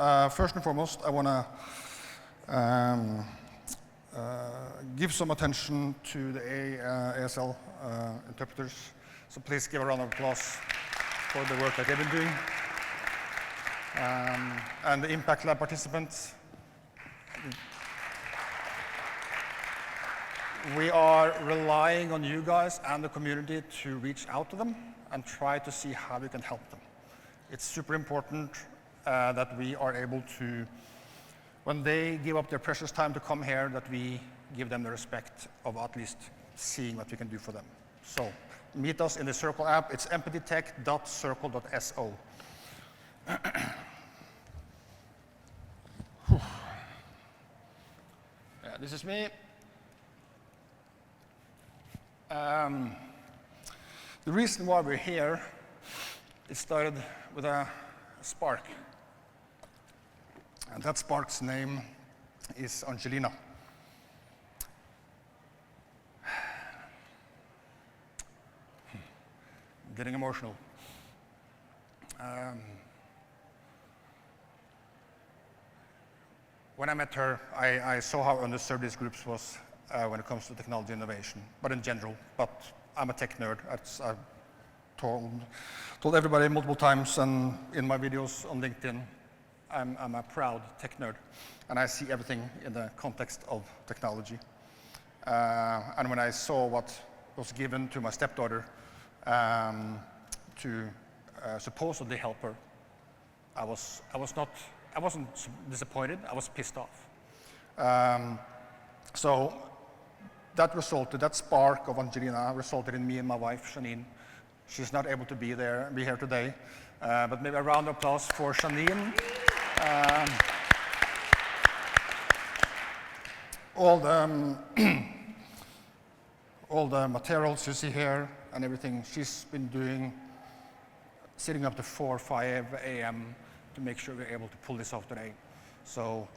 First and foremost, I want to give some attention to the ASL interpreters. So please give a round of applause for the work that they've been doing. And the Impact Lab participants. We are relying on you guys and the community to reach out to them and try to see how we can help them. It's super important that we are able to, when they give up their precious time to come here, that we give them the respect of at least seeing what we can do for them. So meet us in the Circle app. It's EmpathyTech.circle.so. Yeah, this is me. The reason why we're here, it started with a spark. And that spark's name is Angelina. Getting emotional. When I met her, I saw how underserved this group was when it comes to technology innovation, but in general. But I'm a tech nerd. I've told everybody multiple times, and in my videos on LinkedIn, I'm a proud tech nerd, and I see everything in the context of technology. And when I saw what was given to my stepdaughter to supposedly help her, I wasn't disappointed. I was pissed off. So that spark of Angelina resulted in me and my wife, Janine. She's not able to be here today, but maybe a round of applause for Janine. All the materials you see here and everything she's been doing, sitting up to 4 or 5 a.m. to make sure we're able to pull this off today. So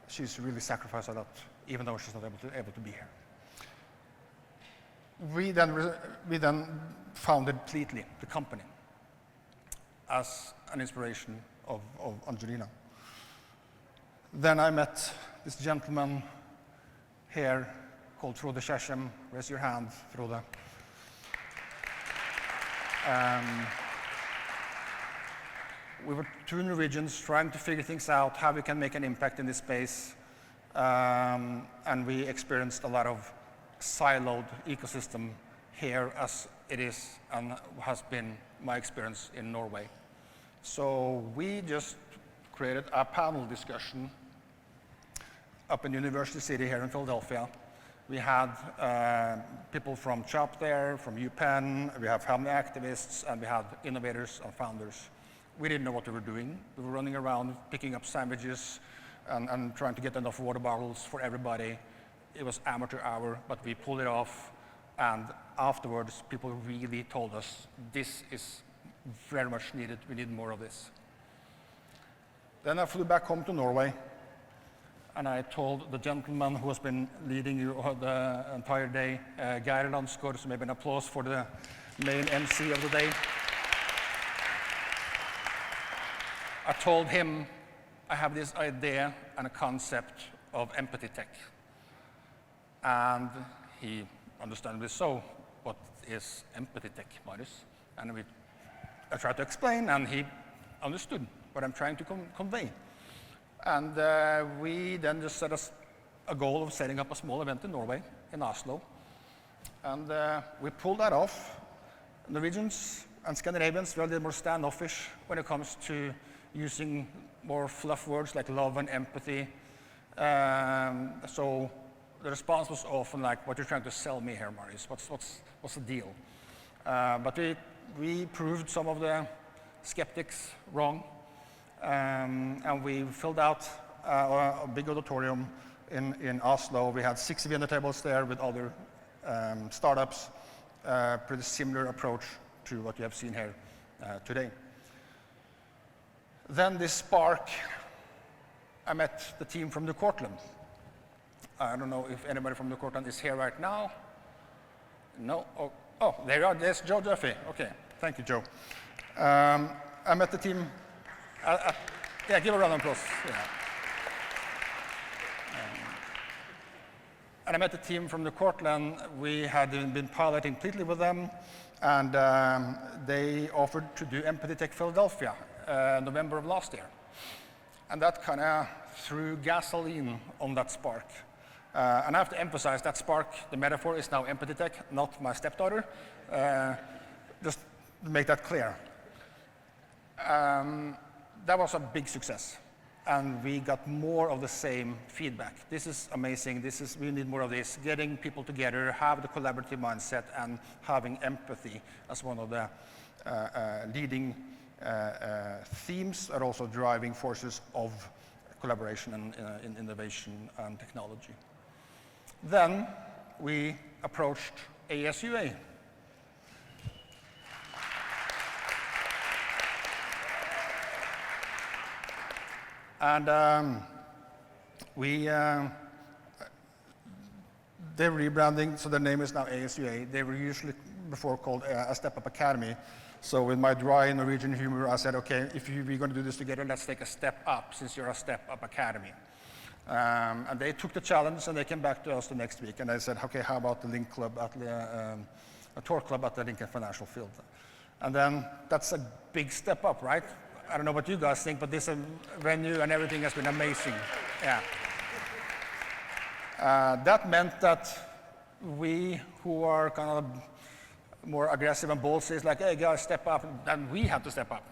she's really sacrificed a lot, even though she's not able to be here. We then founded Pletly, the company, as an inspiration of Angelina. Then I met this gentleman here called Frode Kjersem. Raise your hand, Frode. We were 2 Norwegians trying to figure things out, how we can make an impact in this space. And we experienced a lot of siloed ecosystem here, as it is and has been my experience in Norway. So we just created a panel discussion up in University City here in Philadelphia. We had people from CHOP there, from UPenn, we have family activists, and we had innovators and founders. We didn't know what we were doing. We were running around picking up sandwiches and trying to get enough water bottles for everybody. It was amateur hour, but we pulled it off. And afterwards, people really told us, this is very much needed. We need more of this. Then I flew back home to Norway, and I told the gentleman who has been leading you the entire day, Geir Landsgaard, so maybe an applause for the main MC of the day. I told him I have this idea and a concept of EmpathyTech. And he, understandably so, what is EmpathyTech, Marius? And I tried to explain, and he understood what I'm trying to convey. And we then just set us a goal of setting up a small event in Norway, in Oslo. And we pulled that off. Norwegians and Scandinavians were a little more standoffish when it comes to using more fluff words like love and empathy. So the response was often like, what you're trying to sell me here, Marius? What's the deal? But we proved some of the skeptics wrong. And we filled out a big auditorium in Oslo. We had 6 Vienna tables there with other startups, pretty similar approach to what you have seen here today. Then this spark, I met the team from the Cortland. I don't know if anybody from the Cortland is here right now. No? Oh, there you are. There's Joe Duffy. Okay, thank you, Joe. I met the team Yeah, give a round of applause. Yeah. And I met the team from the Cortland. We had been piloting Pletly with them, and they offered to do EmpathyTech Philadelphia, November of last year. And that kind of threw gasoline on that spark. And I have to emphasize that spark, the metaphor is now EmpathyTech, not my stepdaughter. Just to make that clear. That was a big success. And we got more of the same feedback. This is amazing. We need more of this. Getting people together, have the collaborative mindset, and having empathy as one of the leading themes, and also driving forces of collaboration and in innovation and technology. Then we approached ASUA. And they're rebranding, so their name is now ASUA. They were usually before called a Step Up Academy. So with my dry Norwegian humor, I said, okay, if we're going to do this together, let's take a step up, since you're a Step Up Academy. And they took the challenge, and they came back to us the next week, and I said, okay, how about the Link Club at a tour club at the Lincoln Financial Field? And then that's a big step up, right? I don't know what you guys think, but this venue and everything has been amazing. Yeah. That meant that we, who are kind of more aggressive and bold, says like, hey guys, step up, and we have to step up.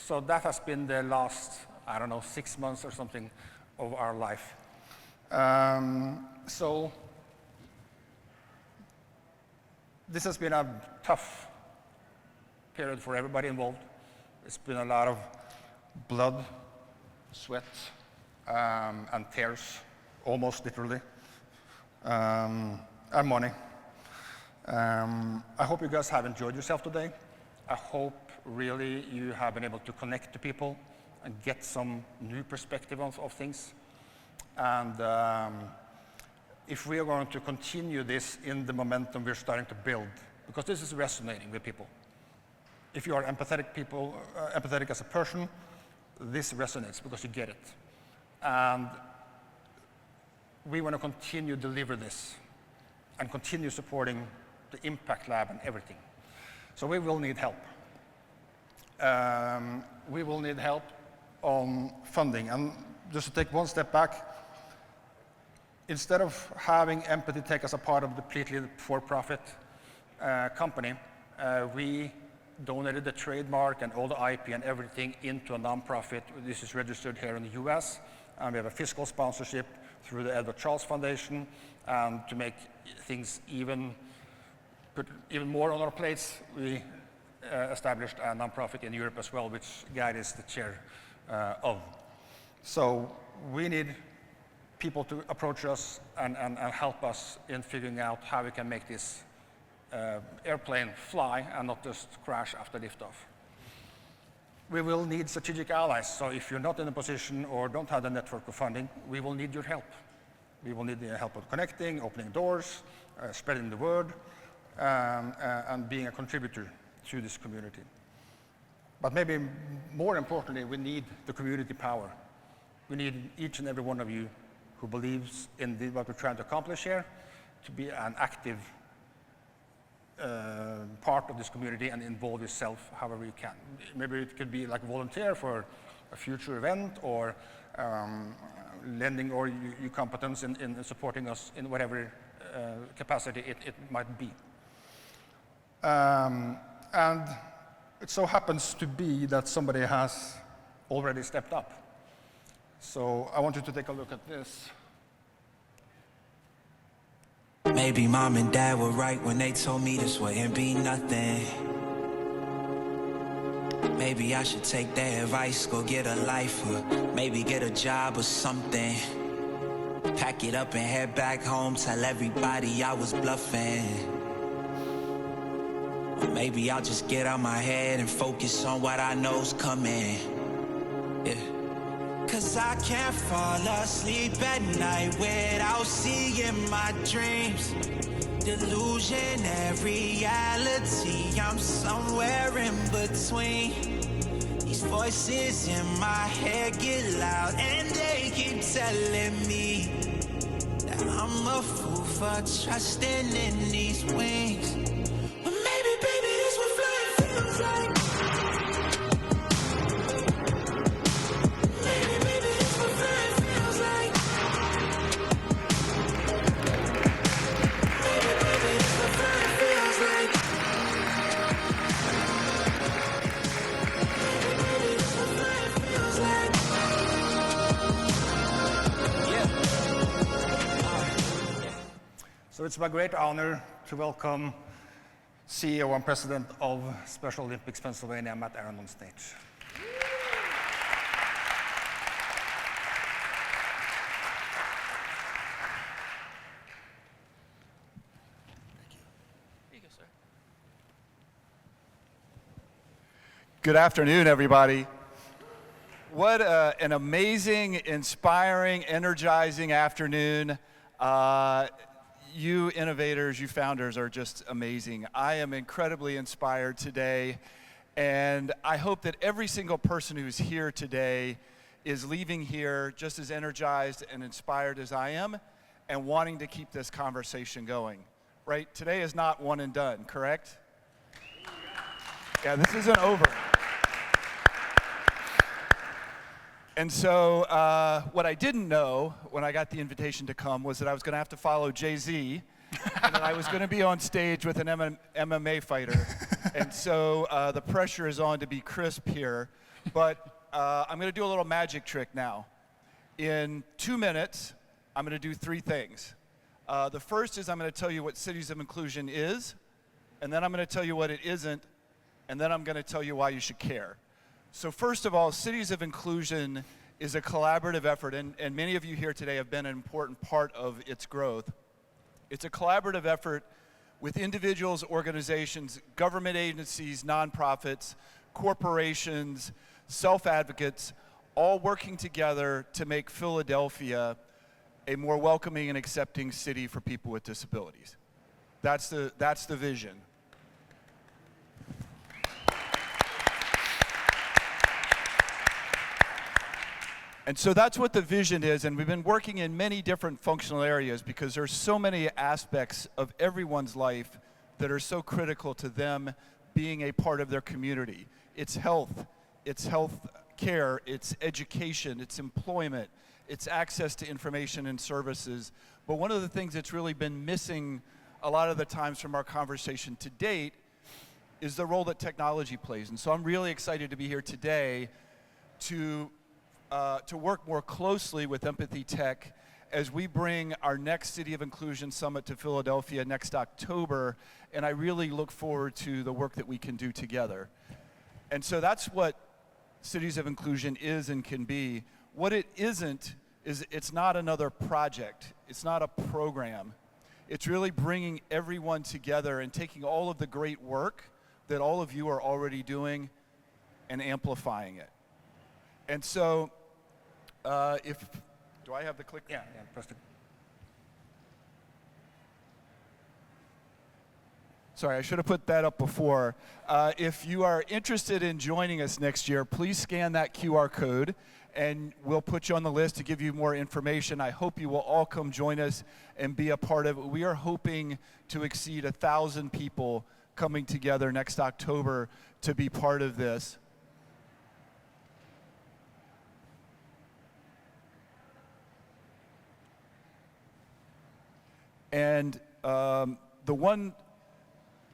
So that has been the last, I don't know, 6 months or something of our life. So this has been a tough period for everybody involved. It's been a lot of blood, sweat, and tears, almost literally, and money. I hope you guys have enjoyed yourself today. I hope really you have been able to connect to people and get some new perspective of things. And if we are going to continue this in the momentum we're starting to build, because this is resonating with people. If you are empathetic as a person, this resonates because you get it. And we want to continue to deliver this and continue supporting the Impact Lab and everything. So we will need help. We will need help on funding. And just to take one step back, instead of having EmpathyTech as a part of the Pletly for-profit company, we donated the trademark and all the IP and everything into a nonprofit. This is registered here in the US, and we have a fiscal sponsorship through the Edward Charles Foundation. And to make things put even more on our plates, we established a nonprofit in Europe as well, which Geir is the chair of. So we need people to approach us and help us in figuring out how we can make this airplane fly and not just crash after liftoff. We will need strategic allies, so if you're not in a position or don't have the network of funding, we will need your help. We will need the help of connecting, opening doors, spreading the word, and being a contributor to this community. But maybe more importantly, we need the community power. We need each and every one of you who believes in what we're trying to accomplish here to be an active part of this community and involve yourself however you can. Maybe it could be like volunteer for a future event, or lending or your competence in supporting us in whatever capacity it might be. And it so happens to be that somebody has already stepped up. So I want you to take a look at this. Maybe mom and dad were right when they told me this wouldn't be nothing. Maybe I should take their advice, go get a life, or maybe get a job or something. Pack it up and head back home, tell everybody I was bluffing. Or maybe I'll just get out my head and focus on what I know's coming. Yeah. Cause I can't fall asleep at night without seeing my dreams. Delusion and reality, I'm somewhere in between. These These voices in my head get loud, and they keep telling me that I'm a fool for trusting in these wings. But maybe, baby, this what flying feels like. Maybe, baby, this what flying feels like. Maybe, baby, this what flying feels like. Maybe, baby, this what flying feels like. So it's my great honor to welcome CEO and President of Special Olympics Pennsylvania, Mathisen, on stage. Good afternoon, everybody. What an amazing, inspiring, energizing afternoon. You innovators, you founders are just amazing. I am incredibly inspired today, and I hope that every single person who's here today is leaving here just as energized and inspired as I am and wanting to keep this conversation going. Right? Today is not one and done, correct? Yeah, this isn't over. And so what I didn't know when I got the invitation to come was that I was going to have to follow Jay-Z, and that I was going to be on stage with an MMA fighter. And so the pressure is on to be crisp here. But I'm going to do a little magic trick now. In 2 minutes, I'm going to do 3 things. The first is I'm going to tell you what Cities of Inclusion is, and then I'm going to tell you what it isn't, and then I'm going to tell you why you should care. So first of all, Cities of Inclusion is a collaborative effort, and many of you here today have been an important part of its growth. It's a collaborative effort with individuals, organizations, government agencies, nonprofits, corporations, self-advocates, all working together to make Philadelphia a more welcoming and accepting city for people with disabilities. That's the vision. And so that's what the vision is, and we've been working in many different functional areas because there's so many aspects of everyone's life that are so critical to them being a part of their community. It's health care, it's education, it's employment, it's access to information and services. But one of the things that's really been missing a lot of the times from our conversation to date is the role that technology plays. And so I'm really excited to be here today to work more closely with EmpathyTech as we bring our next City of Inclusion Summit to Philadelphia next October, and I really look forward to the work that we can do together. And so that's what Cities of Inclusion is and can be. What it isn't is it's not another project. It's not a program. It's really bringing everyone together and taking all of the great work that all of you are already doing and amplifying it. And so, do I have the clicker? Yeah, press the. Sorry, I should have put that up before. If you are interested in joining us next year, please scan that QR code, and we'll put you on the list to give you more information. I hope you will all come join us and be a part of it. We are hoping to exceed 1,000 people coming together next October to be part of this. And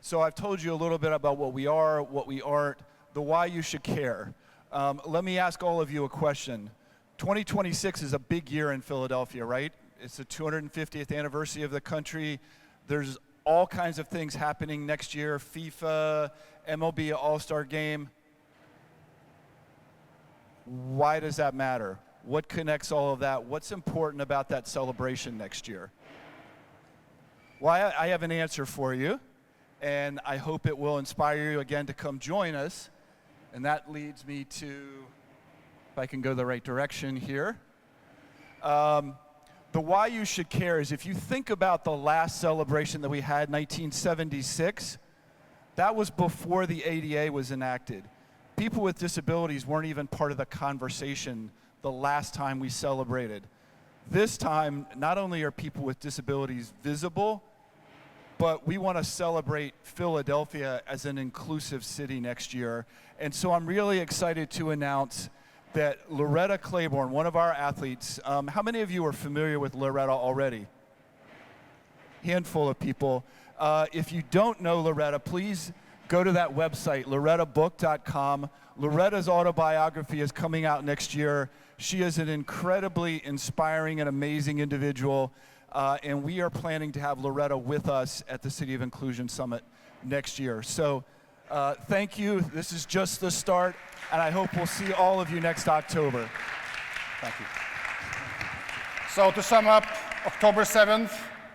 so I've told you a little bit about what we are, what we aren't, the why you should care. Let me ask all of you a question. 2026 is a big year in Philadelphia, right? It's the 250th anniversary of the country. There's all kinds of things happening next year, FIFA, MLB All-Star Game. Why does that matter? What connects all of that? What's important about that celebration next year? Well, I have an answer for you, and I hope it will inspire you again to come join us. And that leads me to, if I can go the right direction here. The why you should care is if you think about the last celebration that we had in 1976, that was before the ADA was enacted. people with disabilities weren't even part of the conversation the last time we celebrated. This time, not only are people with disabilities visible, but we want to celebrate Philadelphia as an inclusive city next year. And so I'm really excited to announce that Loretta Claiborne, one of our athletes, how many of you are familiar with Loretta already? Handful of people. If you don't know Loretta, please go to that website, lorettabook.com. Loretta's autobiography is coming out next year. She is an incredibly inspiring and amazing individual, and we are planning to have Loretta with us at the City of Inclusion Summit next year. So thank you. This is just the start, and I hope we'll see all of you next October. Thank you. So to sum up, October 7th,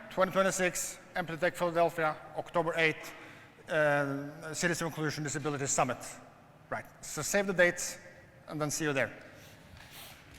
2026, EmpathyTech Philadelphia, October 8th, Cities of Inclusion Disability Summit. Right, so save the dates and then see you there.